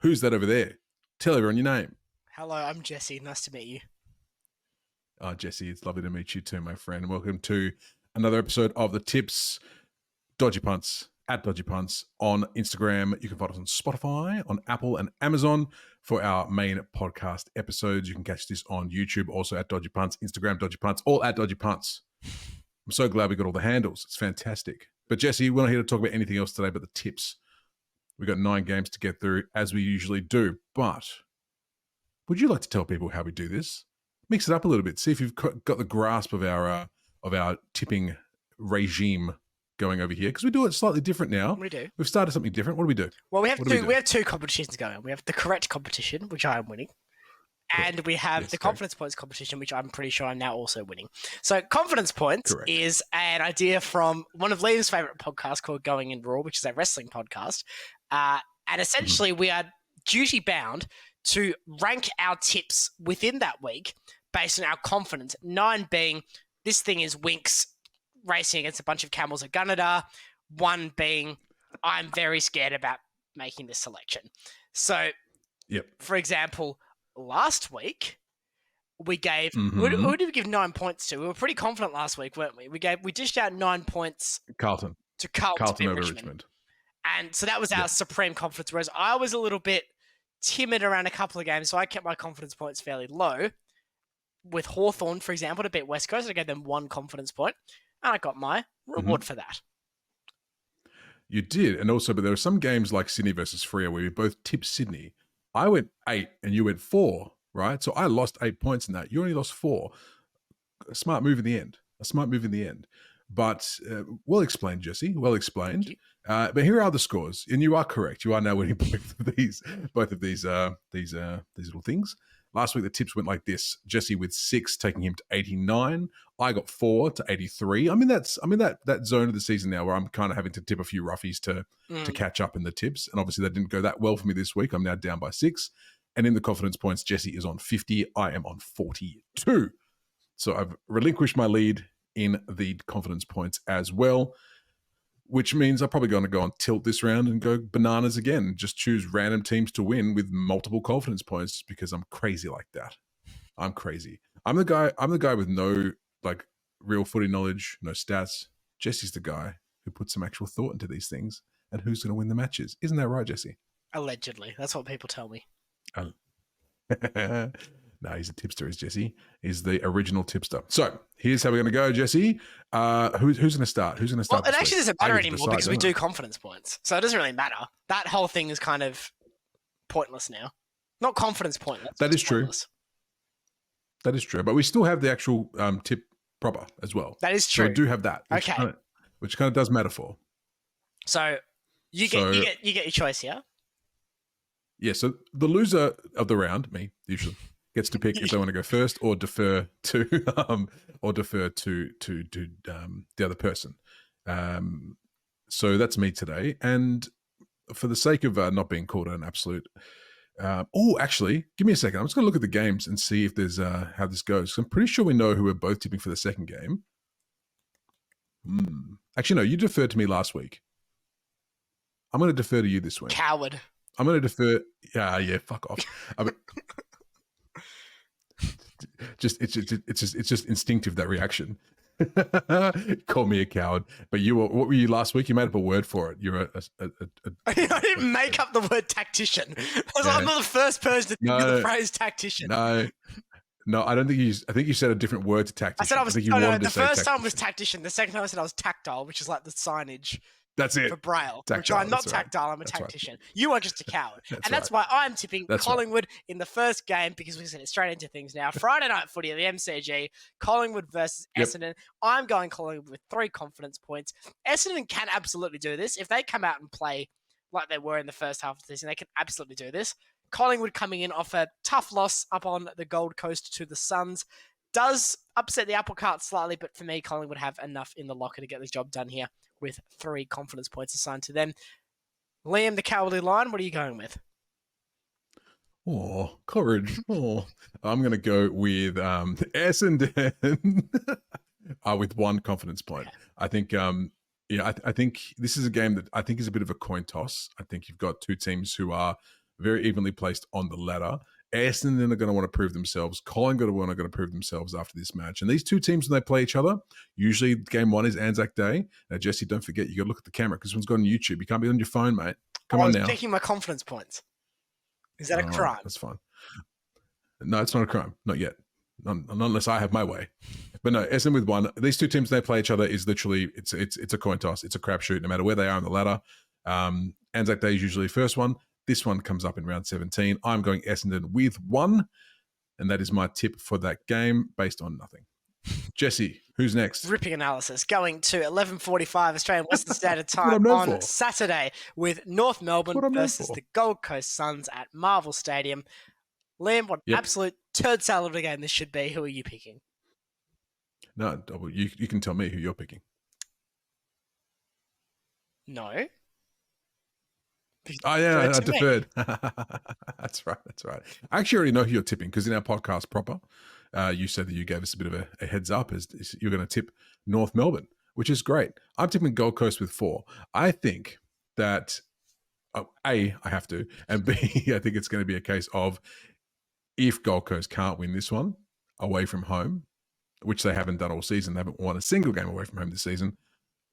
Who's that over there? Tell everyone your name. Hello, I'm Jesse. Nice to meet you. Jesse, it's lovely to meet you too, my friend. Welcome to another episode of The Tips. Dodgy Punts, at Dodgy Punts on Instagram. You can find us on Spotify, on Apple and Amazon for our main podcast episodes. You can catch this on YouTube, also at Dodgy Punts, Instagram, Dodgy Punts, all at Dodgy Punts. I'm so glad we got all the handles. It's fantastic. But Jesse, we're not here to talk about anything else today but the tips. We've got 9 games to get through, as we usually do. But would you like to tell people how we do this? Mix it up a little bit. See if you've got the grasp of our tipping regime going over here, because we do it slightly different now. We do. We've started something different. What do we do? Well, we have two competitions going on. We have the correct competition, which I am winning, and we have the confidence points competition, which I'm pretty sure I'm now also winning. So confidence points is an idea from one of Liam's favorite podcasts called Going in Raw, which is a wrestling podcast. And essentially we are duty bound to rank our tips within that week based on our confidence. 9 being this thing is Winx racing against a bunch of camels at Gunnedah. 1 being I'm very scared about making this selection. So, for example, last week we gave who did we give 9 points to? We were pretty confident last week, weren't we? We dished out 9 points to Carlton over Richmond. And so that was our supreme confidence, whereas I was a little bit timid around a couple of games, so I kept my confidence points fairly low. With Hawthorn, for example, to beat West Coast, I gave them 1 confidence point, and I got my reward for that. You did, and also, but there were some games like Sydney versus Freo where we both tipped Sydney. I went 8 and you went 4, right? So I lost 8 points in that. You only lost 4. A smart move in the end. But well explained, Jesse. Well explained. But here are the scores, and you are correct. You are now winning both of these little things. Last week the tips went like this: Jesse with 6, taking him to 89. I got 4 to 83. I'm in that zone of the season now where I'm kind of having to tip a few roughies to catch up in the tips, and obviously that didn't go that well for me this week. I'm now down by 6, and in the confidence points, Jesse is on 50. I am on 42. So I've relinquished my lead in the confidence points as well, which means I'm probably going to go on tilt this round and go bananas again. Just choose random teams to win with multiple confidence points because I'm crazy like that. I'm crazy. I'm the guy with no real footy knowledge, no stats. Jesse's the guy who puts some actual thought into these things and who's going to win the matches. Isn't that right, Jesse? Allegedly. That's what people tell me. No, he's a tipster, is Jesse. He's the original tipster. So here's how we're going to go, Jesse. Who's going to start? Well, it actually doesn't matter anymore because we do confidence points. So it doesn't really matter. That whole thing is kind of pointless now. Not confidence pointless. That is true. That is true. But we still have the actual tip proper as well. That is true. So we do have that. Which kind of does matter for. So you get your choice here. Yeah, so the loser of the round, me, usually, gets to pick if they want to go first or defer to the other person. So that's me today. And for the sake of not being called an absolute, actually, give me a second. I'm just going to look at the games and see if there's how this goes. I'm pretty sure we know who we're both tipping for the second game. Actually, no, you deferred to me last week. I'm going to defer to you this week. Coward. I'm going to defer. Yeah, fuck off. It's just instinctive, that reaction. Call me a coward, but what were you last week? You made up a word for it. You're I didn't make up the word tactician. I'm not the first person to think of the phrase tactician. No, I don't think you. I think you said a different word to tactician. I said the first time was tactician. The second time I said I was tactile, which is like the signage. That's it. For Braille, tactile, which I'm not tactile, I'm a tactician. Right. You are just a coward. That's why I'm tipping Collingwood in the first game, because we send it straight into things now. Friday night footy at the MCG, Collingwood versus Essendon. I'm going Collingwood with 3 confidence points. Essendon can absolutely do this. If they come out and play like they were in the first half of the season, they can absolutely do this. Collingwood coming in off a tough loss up on the Gold Coast to the Suns does upset the apple cart slightly, but for me, Collingwood have enough in the locker to get the job done here, with 3 confidence points assigned to them. Liam, the Cowardly Lion, what are you going with? Oh, courage. Oh, I'm going to go with Essendon with 1 confidence point. Okay. I think, I think this is a game that I think is a bit of a coin toss. I think you've got 2 teams who are very evenly placed on the ladder. Essendon are going to want to prove themselves. Collingwood are going to prove themselves after this match. And these two teams, when they play each other, usually game one is Anzac Day. Now, Jesse, don't forget, you got to look at the camera because this one's got on YouTube. You can't be on your phone, mate. Come on now. I was checking my confidence points. Is that a crime? That's fine. No, it's not a crime. Not yet. Not unless I have my way. But no, Essendon with one. These two teams, they play each other, is literally, it's a coin toss. It's a crapshoot, no matter where they are on the ladder. Anzac Day is usually the first one. This one comes up in round 17. I'm going Essendon with one, and that is my tip for that game based on nothing. Jesse, who's next? Ripping analysis. Going to 11:45 Australian Western Standard Time on Saturday with North Melbourne versus the Gold Coast Suns at Marvel Stadium. Liam, what absolute turd salad of a game this should be. Who are you picking? No, you can tell me who you're picking. No. Oh, yeah, I deferred. That's right. I actually already know who you're tipping because in our podcast proper, you said that you gave us a bit of a heads up as you're going to tip North Melbourne, which is great. I'm tipping Gold Coast with 4. I think that, A, I have to, and B, I think it's going to be a case of if Gold Coast can't win this one away from home, which they haven't done all season, they haven't won a single game away from home this season,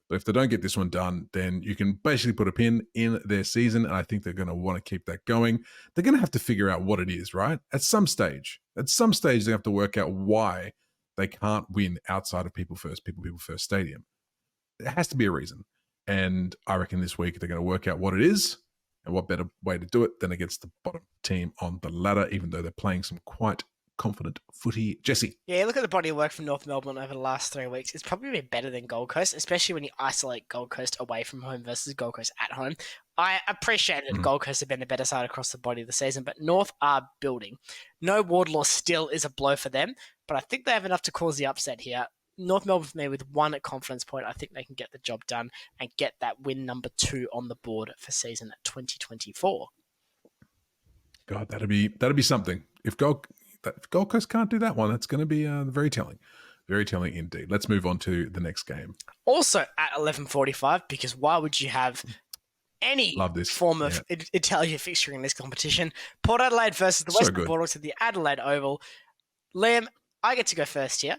but if they don't get this one done, then you can basically put a pin in their season, and I think they're going to want to keep that going. They're going to have to figure out what it is, right? At some stage, they have to work out why they can't win outside of People First Stadium. There has to be a reason, and I reckon this week they're going to work out what it is, and what better way to do it than against the bottom team on the ladder, even though they're playing some quite confident footy. Jesse. Yeah, look at the body of work from North Melbourne over the last 3 weeks. It's probably been better than Gold Coast, especially when you isolate Gold Coast away from home versus Gold Coast at home. I appreciate that Gold Coast have been the better side across the body of the season, but North are building. No Wardlaw still is a blow for them, but I think they have enough to cause the upset here. North Melbourne for me with 1 confidence point. I think they can get the job done and get that win number 2 on the board for season 2024. God, that'd be something. If Gold Coast can't do that one, that's going to be very telling. Very telling indeed. Let's move on to the next game. Also at 11:45, because why would you have any form of Italian fixture in this competition? Port Adelaide versus the Western Bulldogs at the Adelaide Oval. Liam, I get to go first here.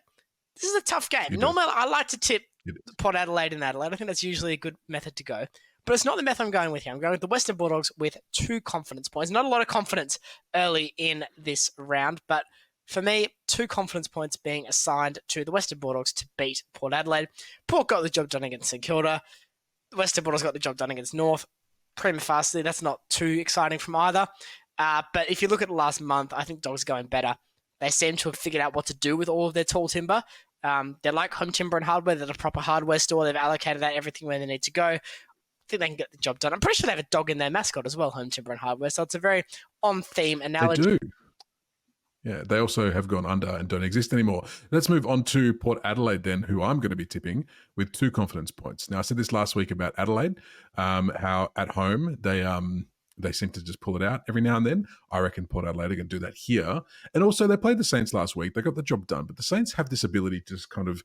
This is a tough game. Normally, I like to tip Port Adelaide and Adelaide. I think that's usually a good method to go. But it's not the method I'm going with here. I'm going with the Western Bulldogs with 2 confidence points. Not a lot of confidence early in this round, but for me, 2 confidence points being assigned to the Western Bulldogs to beat Port Adelaide. Port got the job done against St Kilda. The Western Bulldogs got the job done against North. Prima facie, that's not too exciting from either. But if you look at the last month, I think Dogs are going better. They seem to have figured out what to do with all of their tall timber. They're like Home Timber and Hardware. They're a proper hardware store. They've allocated that everything where they need to go. I think they can get the job done. I'm pretty sure they have a dog in their mascot as well, Home Timber and Hardware. So it's a very on-theme analogy. They do. Yeah, they also have gone under and don't exist anymore. Let's move on to Port Adelaide then, who I'm going to be tipping with 2 confidence points. Now, I said this last week about Adelaide, how at home they seem to just pull it out every now and then. I reckon Port Adelaide are going to do that here. And also, they played the Saints last week. They got the job done. But the Saints have this ability to just kind of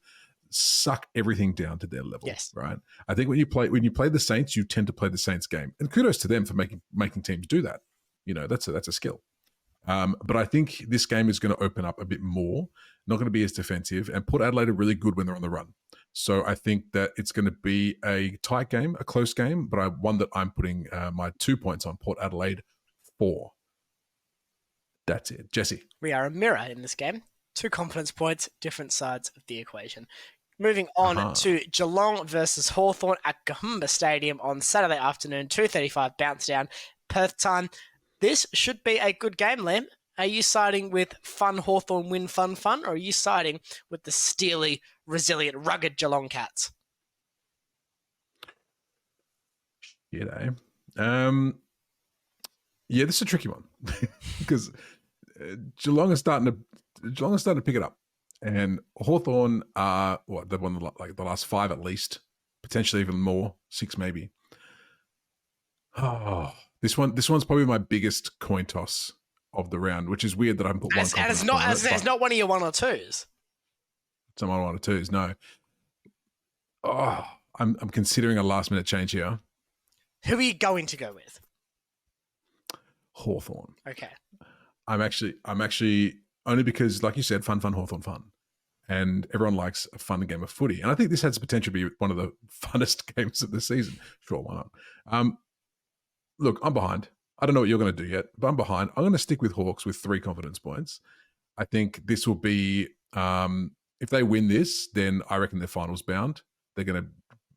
suck everything down to their level, right? I think when you play the Saints, you tend to play the Saints game. And kudos to them for making teams do that. You know, that's a skill. But I think this game is going to open up a bit more, not going to be as defensive. And Port Adelaide are really good when they're on the run. So I think that it's going to be a tight game, a close game, but one that I'm putting my 2 points on Port Adelaide 4. That's it. Jesse. We are a mirror in this game. 2 confidence points, different sides of the equation. Moving on to Geelong versus Hawthorn at Kahumba Stadium on Saturday afternoon, 2:35 bounce down, Perth time. This should be a good game, Liam. Are you siding with fun Hawthorn win fun, or are you siding with the steely, resilient, rugged Geelong Cats? Yeah, this is a tricky one because Geelong is starting to pick it up, and Hawthorn are they've won the last 5 at least, potentially even more, 6 maybe. Oh, this one's probably my biggest coin toss of the round, which is weird that I haven't put one. And it's not one of your 1 or 2s. It's not 1 or 2s. No. Oh, I'm considering a last minute change here. Who are you going to go with? Hawthorn. Okay. I'm actually only because, like you said, fun, Hawthorn, fun. And everyone likes a fun game of footy. And I think this has the potential to be one of the funnest games of the season. Sure, why not? Look, I'm behind. I don't know what you're going to do yet, but I'm behind. I'm going to stick with Hawks with 3 confidence points. I think this will be, if they win this, then I reckon they're finals bound. They're going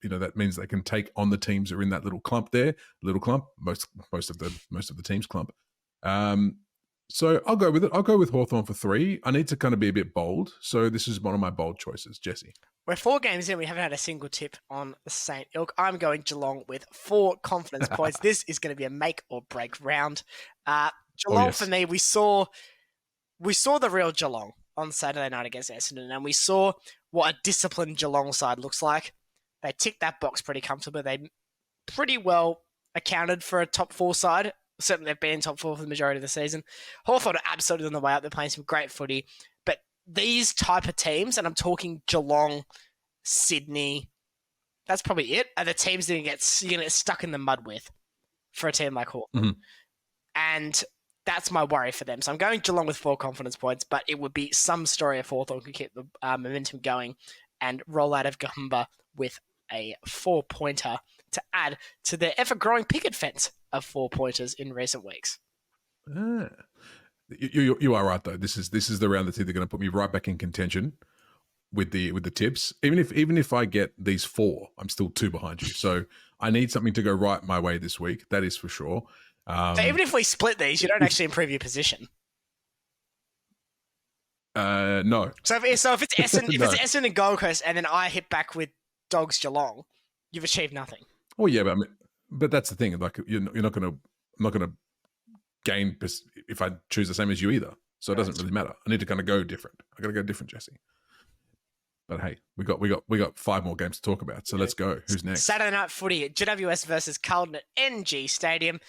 to, that means they can take on the teams that are in that little clump there. Little clump, most of the teams clump. So I'll go with it. I'll go with Hawthorn for 3. I need to kind of be a bit bold. So this is one of my bold choices. Jesse. We're 4 games in. We haven't had a single tip on the St. Ilk. I'm going Geelong with 4 confidence points. This is going to be a make or break round. Geelong, for me, we saw the real Geelong on Saturday night against Essendon, and we saw what a disciplined Geelong side looks like. They ticked that box pretty comfortably. They pretty well accounted for a top 4 side. Certainly they've been in top 4 for the majority of the season. Hawthorn are absolutely on the way up. They're playing some great footy. But these type of teams, and I'm talking Geelong, Sydney, that's probably it, are the teams that you're going to get stuck in the mud with for a team like Hawthorn. Mm-hmm. And that's my worry for them. So I'm going Geelong with 4 confidence points, but it would be some story if Hawthorn could keep the momentum going and roll out of Gumba with a 4-pointer to add to their ever-growing picket fence of 4-pointers in recent weeks. You are right though. This is the round that's either going to put me right back in contention with the tips. Even if I get these 4, I'm still 2 behind you. So I need something to go right my way this week. That is for sure. So even if we split these, you don't actually improve your position. No. So if it's Essendon, if it's Essendon and Gold Coast, and then I hit back with Dogs Geelong, you've achieved nothing. Well, yeah, but that's the thing. Like I'm not going to gain if I choose the same as you either. So it doesn't really matter. I need to kind of go different. I got to go different, Jesse. But hey, we got 5 more games to talk about. So let's go. Who's next? Saturday night footy at GWS versus Carlton at NG Stadium.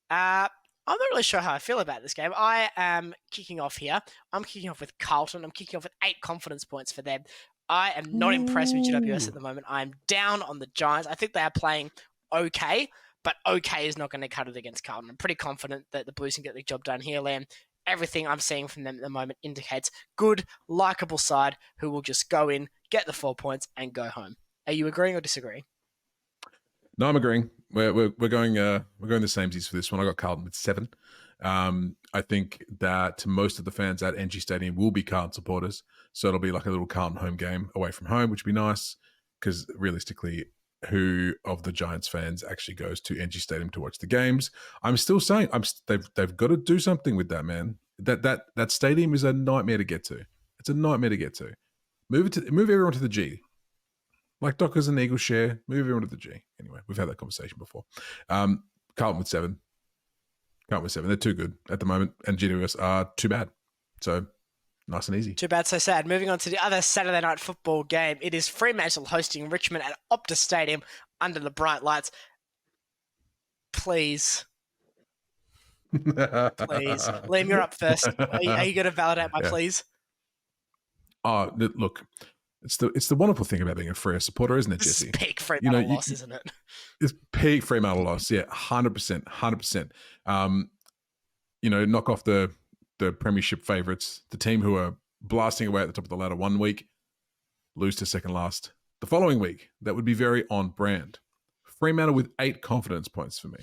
I'm not really sure how I feel about this game. I am kicking off here. I'm kicking off with Carlton. I'm kicking off with 8 confidence points for them. I am not impressed with GWS at the moment. I'm down on the Giants. I think they are playing okay, but okay is not going to cut it against Carlton. I'm pretty confident that the Blues can get the job done here, Liam. Everything I'm seeing from them at the moment indicates good, likeable side who will just go in, get the 4 points, and go home. Are you agreeing or disagreeing? No, I'm agreeing. We're going the samesies for this one. I got Carlton with 7. I think that most of the fans at NG Stadium will be Carlton supporters, so it'll be like a little Carlton home game away from home, which would be nice. Because realistically, who of the Giants fans actually goes to NG Stadium to watch the games? I'm still saying they've got to do something with that, man. That stadium is a nightmare to get to. It's a nightmare to get to. Move everyone to the G. Like Dockers and Eagles share, move everyone to the G. Anyway, we've had that conversation before. Carlton with 7. Carlton with 7. They're too good at the moment, and GWS are too bad. So nice and easy. Too bad, so sad. Moving on to the other Saturday night football game. It is Fremantle hosting Richmond at Optus Stadium under the bright lights. Please. Please. Liam, you're up first. Are you going to validate my please? Oh, look. It's the wonderful thing about being a Freo supporter, isn't it, Jesse? This is peak Fremantle loss, isn't it? It's peak Fremantle loss, yeah, 100%. Knock off the premiership favourites, the team who are blasting away at the top of the ladder one week, lose to second last the following week. That would be very on brand. Fremantle with 8 confidence points for me.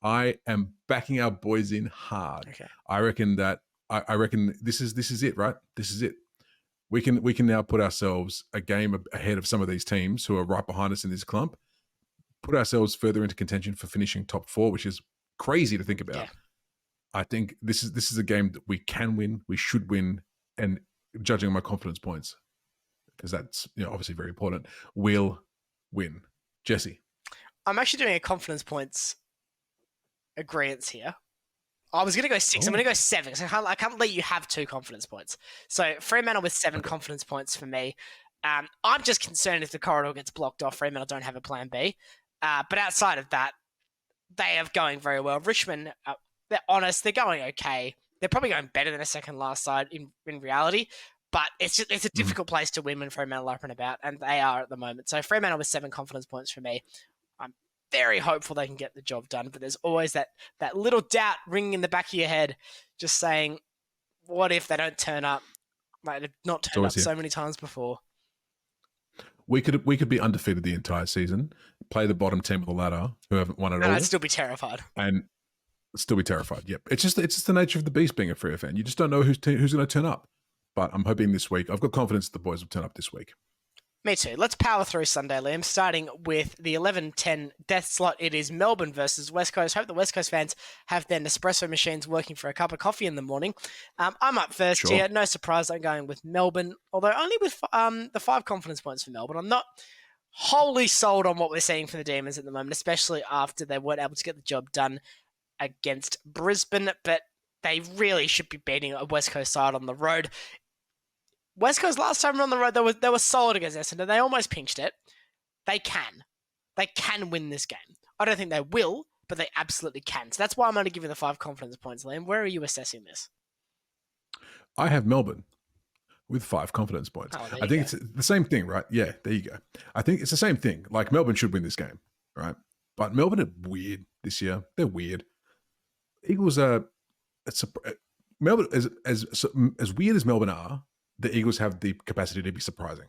I am backing our boys in hard. Okay. I reckon this is it, right? This is it. We can now put ourselves a game ahead of some of these teams who are right behind us in this clump, put ourselves further into contention for finishing top 4, which is crazy to think about. Yeah. I think this is a game that we can win, we should win, and judging on my confidence points, because that's obviously very important, we'll win. Jesse? I'm actually doing a confidence points agreement here. I was going to go 6. I'm going to go 7. So I can't let you have 2 confidence points. So Fremantle with 7 confidence points for me. I'm just concerned if the corridor gets blocked off, Fremantle don't have a plan B. But outside of that, they are going very well. Richmond, they're honest. They're going okay. They're probably going better than a second last side in reality. But it's a difficult place to win when Fremantle are up and about, and they are at the moment. So Fremantle with 7 confidence points for me. I'm very hopeful they can get the job done, but there's always that little doubt ringing in the back of your head, just saying, what if they don't turn up? Like, they've not turned up so many times before. We could be undefeated the entire season, play the bottom 10 of the ladder who haven't won at all. I'd still be terrified. And still be terrified. Yep. It's just the nature of the beast being a Freo fan. You just don't know who's going to turn up. But I'm hoping this week, I've got confidence that the boys will turn up this week. Me too. Let's power through Sunday, Liam, starting with the 11:10 death slot. It is Melbourne versus West Coast. Hope the West Coast fans have their Nespresso machines working for a cup of coffee in the morning. I'm up first here. No surprise, I'm going with Melbourne, although only with the 5 confidence points for Melbourne. I'm not wholly sold on what we're seeing from the Demons at the moment, especially after they weren't able to get the job done against Brisbane, but they really should be beating a West Coast side on the road. West Coast last time on the road, they were solid against Essendon. They almost pinched it. They can win this game. I don't think they will, but they absolutely can. So that's why I'm only giving the 5 confidence points, Liam. Where are you assessing this? I have Melbourne with 5 confidence points. I think it's the same thing, right? Yeah, there you go. I think it's the same thing. Like, Melbourne should win this game, right? But Melbourne are weird this year. They're weird. Eagles are... Melbourne, as weird as Melbourne are, the Eagles have the capacity to be surprising.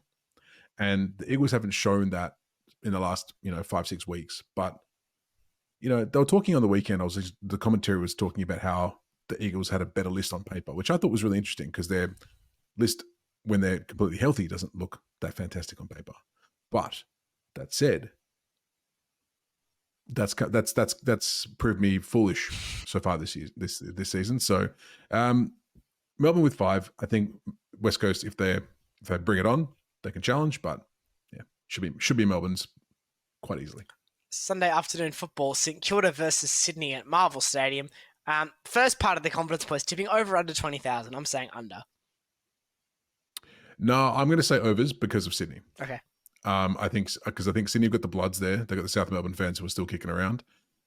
And the Eagles haven't shown that in the last, 5-6 weeks. But, they were talking on the weekend, the commentary was talking about how the Eagles had a better list on paper, which I thought was really interesting because their list, when they're completely healthy, doesn't look that fantastic on paper. But that said, that's proved me foolish so far this season. So, Melbourne with 5. I think West Coast, if they bring it on, they can challenge. But yeah, should be Melbourne's quite easily. Sunday afternoon football: St Kilda versus Sydney at Marvel Stadium. First part of the confidence points, tipping over under 20,000. I'm saying under. No, I'm going to say overs because of Sydney. Okay. I think Sydney have got the Bloods there. They've got the South Melbourne fans who are still kicking around.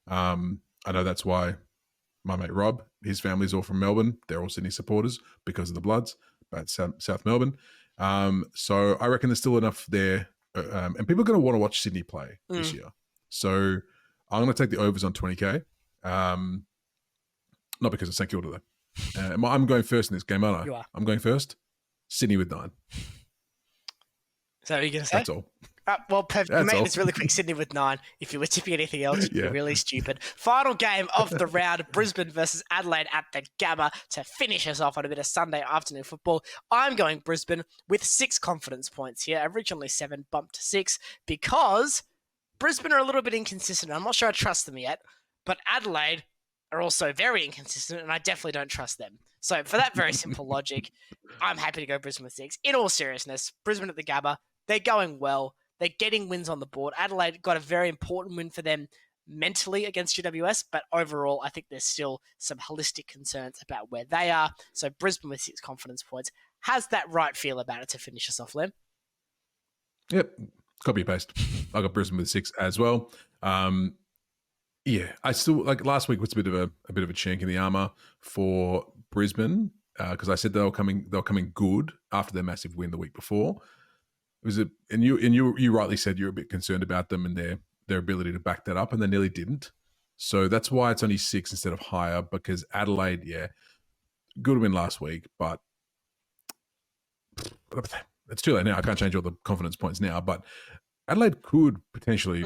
I know that's why my mate Rob, his family's all from Melbourne. They're all Sydney supporters because of the Bloods, but South Melbourne. So I reckon there's still enough there. And people are going to want to watch Sydney play this year. So I'm going to take the overs on 20K. Not because of St Kilda, though. I'm going first in this game, aren't I? You are. I'm going first. Sydney with 9. Is that what you're going to say? That's all. Well, perfect. You made this really quick. Sydney with 9. If you were tipping anything else, you're really stupid. Final game of the round, Brisbane versus Adelaide at the Gabba to finish us off on a bit of Sunday afternoon football. I'm going Brisbane with 6 confidence points here. Originally 7, bumped to 6 because Brisbane are a little bit inconsistent. I'm not sure I trust them yet, but Adelaide are also very inconsistent, and I definitely don't trust them. So for that very simple logic, I'm happy to go Brisbane with 6. In all seriousness, Brisbane at the Gabba, they're going well. They're getting wins on the board. Adelaide got a very important win for them mentally against GWS, but overall, I think there's still some holistic concerns about where they are. So Brisbane with 6 confidence points. Has that right feel about it to finish us off, Lem? Yep. Copy paste. I got Brisbane with 6 as well. Yeah, I still like last week was a bit of a chink in the armor for Brisbane because I said they were coming good after their massive win the week before. It was you rightly said you're a bit concerned about them and their ability to back that up, and they nearly didn't. So that's why it's only 6 instead of higher, because Adelaide, yeah, good win last week, but it's too late now. I can't change all the confidence points now, but Adelaide could potentially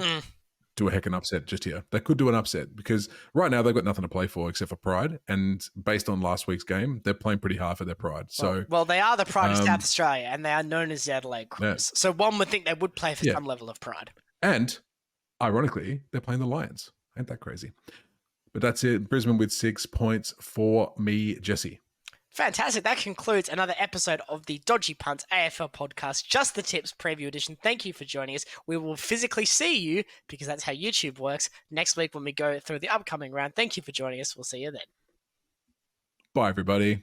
do a heckin' upset just here. They could do an upset because right now they've got nothing to play for except for pride, and based on last week's game, they're playing pretty hard for their pride. So, well, they are the pride of South Australia, and they are known as the Adelaide Crows. Yeah. So one would think they would play for some level of pride. And ironically, they're playing the Lions. Ain't that crazy? But that's it. Brisbane with 6 points for me, Jesse. Fantastic. That concludes another episode of the Dodgy Punts AFL podcast, Just the Tips preview edition. Thank you for joining us. We will physically see you, because that's how YouTube works, next week when we go through the upcoming round. Thank you for joining us. We'll see you then. Bye, everybody.